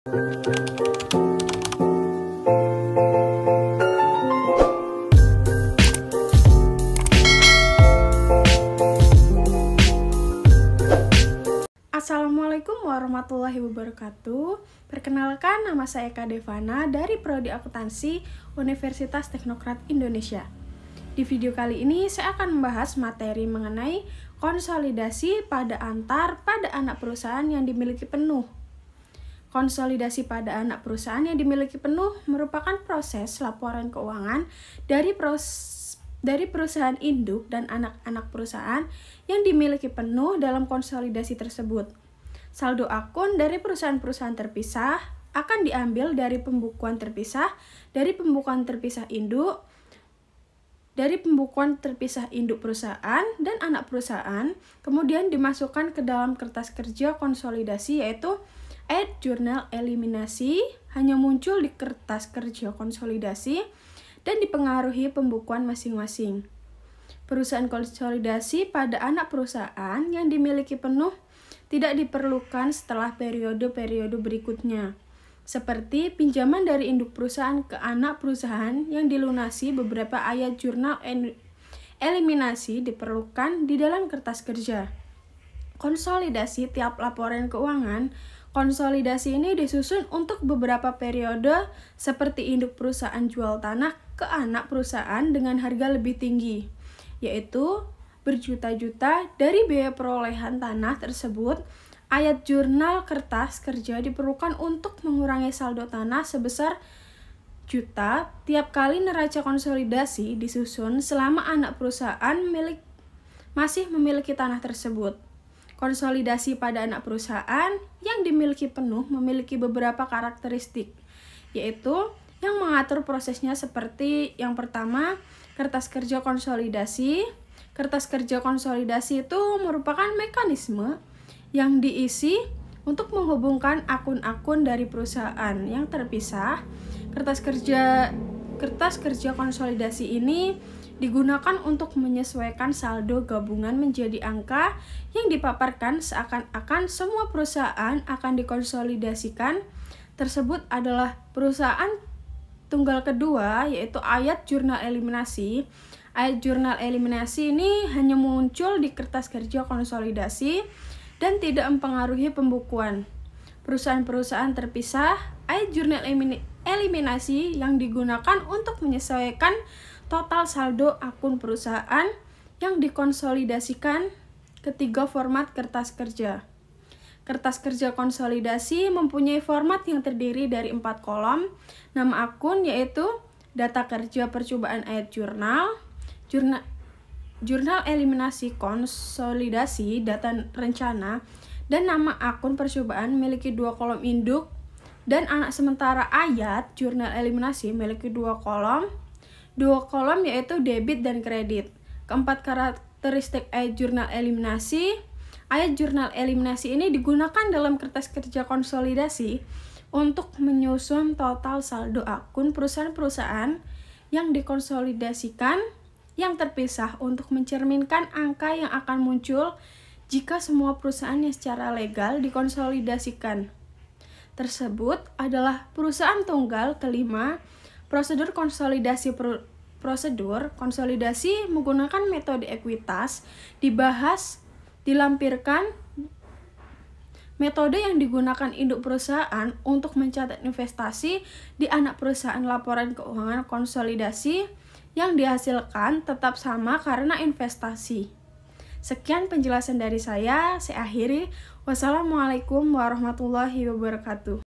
Assalamualaikum warahmatullahi wabarakatuh. Perkenalkan, nama saya Eka Devana dari Prodi Akuntansi Universitas Teknokrat Indonesia. Di video kali ini saya akan membahas materi mengenai konsolidasi pada anak perusahaan yang dimiliki penuh. Konsolidasi pada anak perusahaan yang dimiliki penuh merupakan proses laporan keuangan dari perusahaan induk dan anak-anak perusahaan yang dimiliki penuh dalam konsolidasi tersebut. Saldo akun dari perusahaan-perusahaan terpisah akan diambil dari pembukuan terpisah induk, dari pembukuan terpisah induk perusahaan dan anak perusahaan, kemudian dimasukkan ke dalam kertas kerja konsolidasi, yaitu ayat jurnal eliminasi hanya muncul di kertas kerja konsolidasi dan dipengaruhi pembukuan masing-masing. Perusahaan konsolidasi pada anak perusahaan yang dimiliki penuh tidak diperlukan setelah periode-periode berikutnya, seperti pinjaman dari induk perusahaan ke anak perusahaan yang dilunasi. Beberapa ayat jurnal eliminasi diperlukan di dalam kertas kerja konsolidasi tiap laporan keuangan. Konsolidasi ini disusun untuk beberapa periode, seperti induk perusahaan jual tanah ke anak perusahaan dengan harga lebih tinggi, yaitu berjuta-juta dari biaya perolehan tanah tersebut. Ayat jurnal kertas kerja diperlukan untuk mengurangi saldo tanah sebesar juta tiap kali neraca konsolidasi disusun selama anak perusahaan masih memiliki tanah tersebut. Konsolidasi pada anak perusahaan yang dimiliki penuh memiliki beberapa karakteristik, yaitu yang mengatur prosesnya seperti yang pertama, kertas kerja konsolidasi. Kertas kerja konsolidasi itu merupakan mekanisme yang diisi untuk menghubungkan akun-akun dari perusahaan yang terpisah. Kertas kerja konsolidasi ini digunakan untuk menyesuaikan saldo gabungan menjadi angka yang dipaparkan seakan-akan semua perusahaan akan dikonsolidasikan. Tersebut adalah perusahaan tunggal kedua, yaitu ayat jurnal eliminasi. Ayat jurnal eliminasi ini hanya muncul di kertas kerja konsolidasi dan tidak mempengaruhi pembukuan. Perusahaan-perusahaan terpisah, ayat jurnal eliminasi yang digunakan untuk menyesuaikan total saldo akun perusahaan yang dikonsolidasikan. Ketiga, format kertas kerja. Kertas kerja konsolidasi mempunyai format yang terdiri dari 4 kolom. Nama akun yaitu data kerja percobaan ayat jurnal eliminasi konsolidasi data rencana, dan nama akun percobaan memiliki 2 kolom induk, dan anak sementara ayat jurnal eliminasi memiliki 2 kolom. 2 kolom yaitu debit dan kredit. Keempat karakteristik ayat jurnal eliminasi. Ayat jurnal eliminasi ini digunakan dalam kertas kerja konsolidasi untuk menyusun total saldo akun perusahaan-perusahaan yang dikonsolidasikan yang terpisah untuk mencerminkan angka yang akan muncul jika semua perusahaan yang secara legal dikonsolidasikan tersebut adalah perusahaan tunggal. Kelima, prosedur konsolidasi. Prosedur konsolidasi menggunakan metode ekuitas dilampirkan. Metode yang digunakan induk perusahaan untuk mencatat investasi di anak perusahaan laporan keuangan konsolidasi yang dihasilkan tetap sama karena investasi. Sekian penjelasan dari saya akhiri. Wassalamualaikum warahmatullahi wabarakatuh.